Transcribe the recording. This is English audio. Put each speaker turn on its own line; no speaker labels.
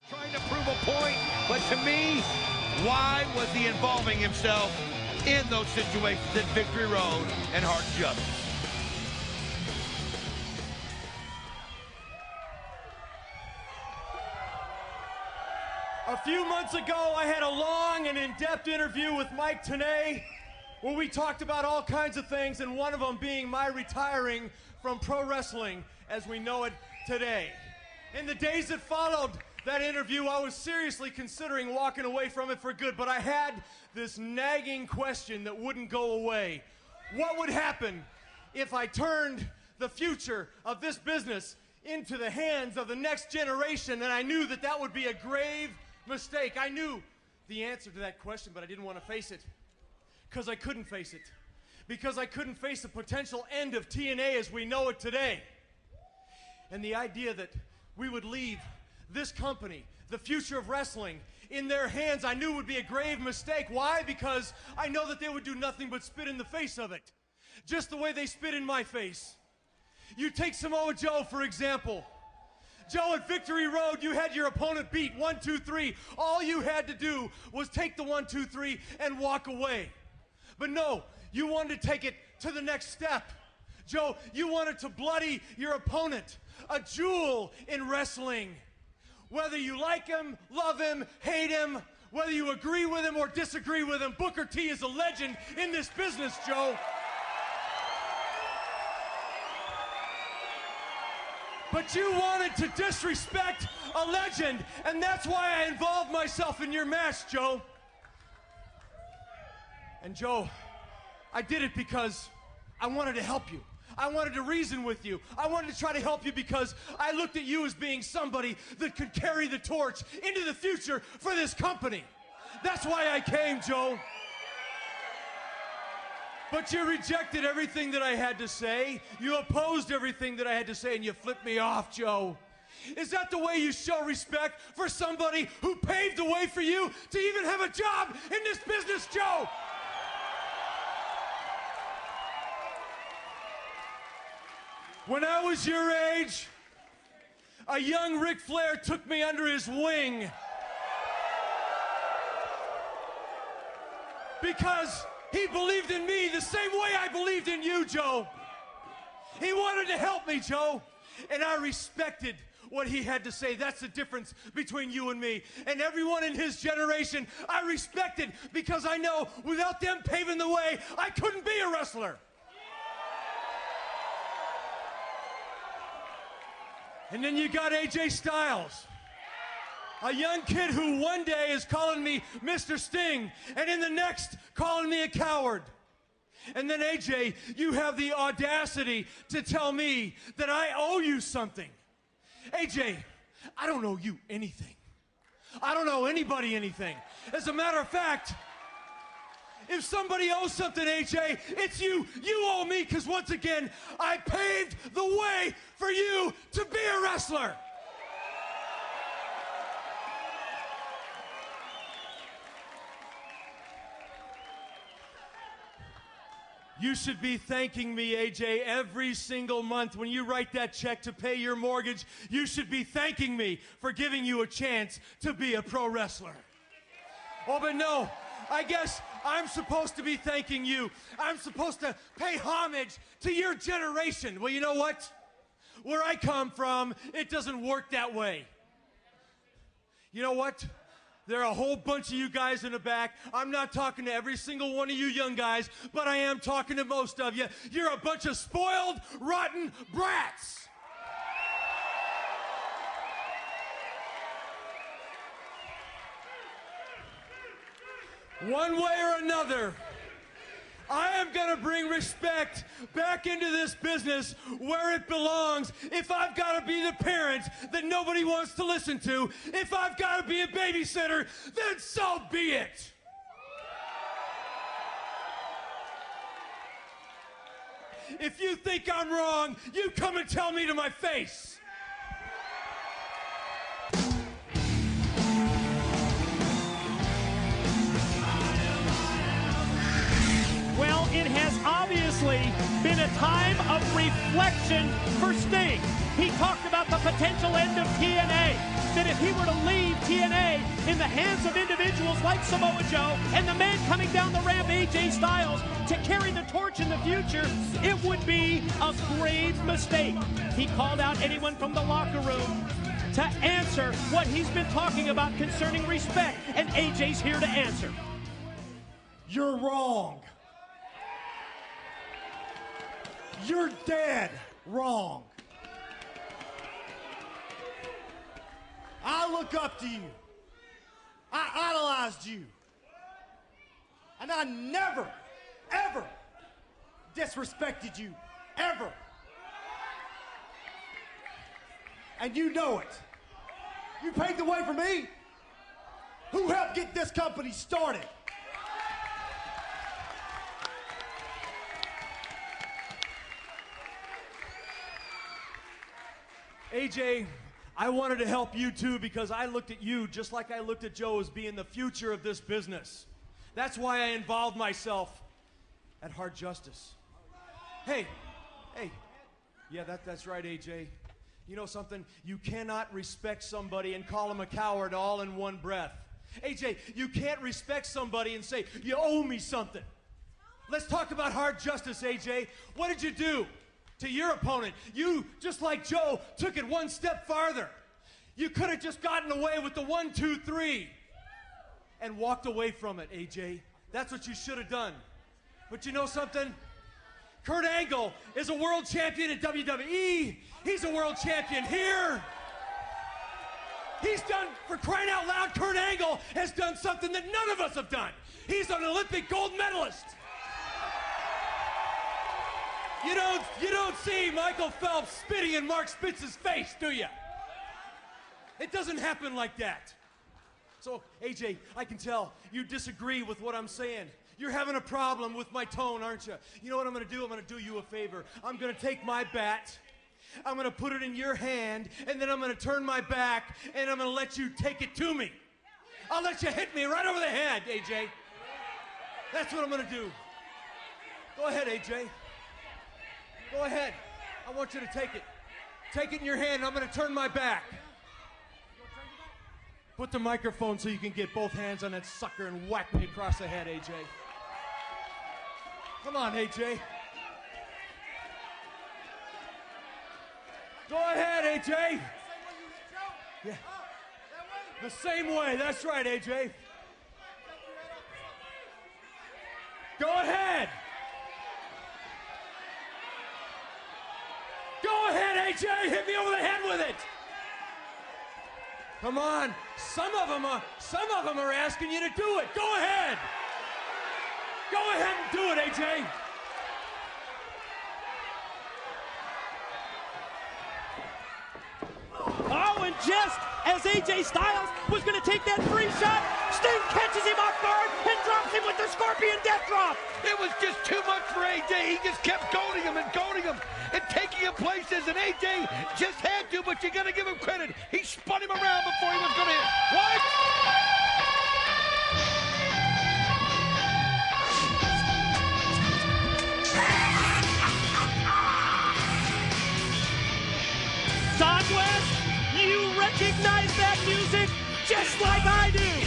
Trying to prove a point, but to me, why was he involving himself in those situations at Victory Road and Hard Justice?
A few months ago, I had a long and in-depth interview with Mike Tenay, where we talked about all kinds of things, and one of them being my retiring from pro wrestling as we know it today. In the days that followed that interview, I was seriously considering walking away from it for good, but I had this nagging question that wouldn't go away. What would happen if I turned the future of this business into the hands of the next generation? And I knew that that would be a grave mistake. I knew the answer to that question, but I didn't want to face it because I couldn't face it. Because I couldn't face the potential end of TNA as we know it today. And the idea that we would leave this company, the future of wrestling, in their hands, I knew would be a grave mistake. Why? Because I know that they would do nothing but spit in the face of it. Just the way they spit in my face. You take Samoa Joe, for example. Joe, at Victory Road, you had your opponent beat 1, 2, 3. All you had to do was take the 1, 2, 3 and walk away. But no, you wanted to take it to the next step. Joe, you wanted to bloody your opponent, a jewel in wrestling. Whether you like him, love him, hate him, whether you agree with him or disagree with him, Booker T is a legend in this business, Joe. But you wanted to disrespect a legend, and that's why I involved myself in your match, Joe. And Joe, I did it because I wanted to help you. I wanted to reason with you. I wanted to try to help you because I looked at you as being somebody that could carry the torch into the future for this company. That's why I came, Joe. But you rejected everything that I had to say. You opposed everything that I had to say, and you flipped me off, Joe. Is that the way you show respect for somebody who paved the way for you to even have a job in this business, Joe? When I was your age, a young Ric Flair took me under his wing. Because he believed in me the same way I believed in you, Joe. He wanted to help me, Joe. And I respected what he had to say. That's the difference between you and me. And everyone in his generation, I respected because I know without them paving the way, I couldn't be a wrestler. And then you got AJ Styles. A young kid who one day is calling me Mr. Sting, and in the next, calling me a coward. And then, AJ, you have the audacity to tell me that I owe you something. AJ, I don't owe you anything. I don't owe anybody anything. As a matter of fact, if somebody owes something, AJ, it's you. You owe me because, once again, I paved the way for you to be a wrestler. You should be thanking me, AJ, every single month when you write that check to pay your mortgage. You should be thanking me for giving you a chance to be a pro wrestler. Oh, but no, I guess I'm supposed to be thanking you. I'm supposed to pay homage to your generation. Well, you know what? Where I come from, it doesn't work that way. You know what? There are a whole bunch of you guys in the back. I'm not talking to every single one of you young guys, but I am talking to most of you. You're a bunch of spoiled, rotten brats. One way or another, I am going to bring respect back into this business where it belongs. If I've got to be the parent that nobody wants to listen to, if I've got to be a babysitter, then so be it. If you think I'm wrong, you come and tell me to my face.
Well, it has obviously been a time of reflection for Sting. He talked about the potential end of TNA, that if he were to leave in the hands of individuals like Samoa Joe and the man coming down the ramp, AJ Styles, to carry the torch in the future, it would be a grave mistake. He called out anyone from the locker room to answer what he's been talking about concerning respect, and AJ's here to answer.
You're wrong. You're dead wrong. I look up to you. I idolized you. And I never, ever disrespected you. Ever. And you know it. You paved the way for me. Who helped get this company started? AJ, I wanted to help you too because I looked at you just like I looked at Joe as being the future of this business. That's why I involved myself at Hard Justice. Hey, yeah, that's right, AJ. You know something? You cannot respect somebody and call them a coward all in one breath. AJ, you can't respect somebody and say, you owe me something. Let's talk about Hard Justice, AJ. What did you do to your opponent? You, just like Joe, took it one step farther. You could have just gotten away with the 1, 2, 3 and walked away from it, AJ. That's what you should have done. But you know something? Kurt Angle is a world champion in WWE. He's a world champion here. He's done, for crying out loud, Kurt Angle has done something that none of us have done. He's an Olympic gold medalist. You don't see Michael Phelps spitting in Mark Spitz's face, do you? It doesn't happen like that. So, AJ, I can tell you disagree with what I'm saying. You're having a problem with my tone, aren't you? You know what I'm going to do? I'm going to do you a favor. I'm going to take my bat, I'm going to put it in your hand, and then I'm going to turn my back, and I'm going to let you take it to me. I'll let you hit me right over the head, AJ. That's what I'm going to do. Go ahead, AJ. Go ahead. I want you to take it. Take it in your hand. I'm going to turn my back. Put the microphone so you can get both hands on that sucker and whack me across the head, AJ. Come on, AJ. Go ahead, AJ. Yeah. The same way. That's right, AJ. Go ahead. Go ahead, AJ. Hit me over the head with it. Come on. Some of them are asking you to do it. Go ahead. Go ahead and do it, AJ.
Oh, and just as AJ Styles was going to take that free shot, Sting catches him off guard and drops him with the Scorpion Death Drop.
It was just too much for AJ. He just kept goading him and taking him places, and AJ just had to, but you got to give him credit. He spun him around before he was going to hit. What?
Don West, you recognize that music just like I do.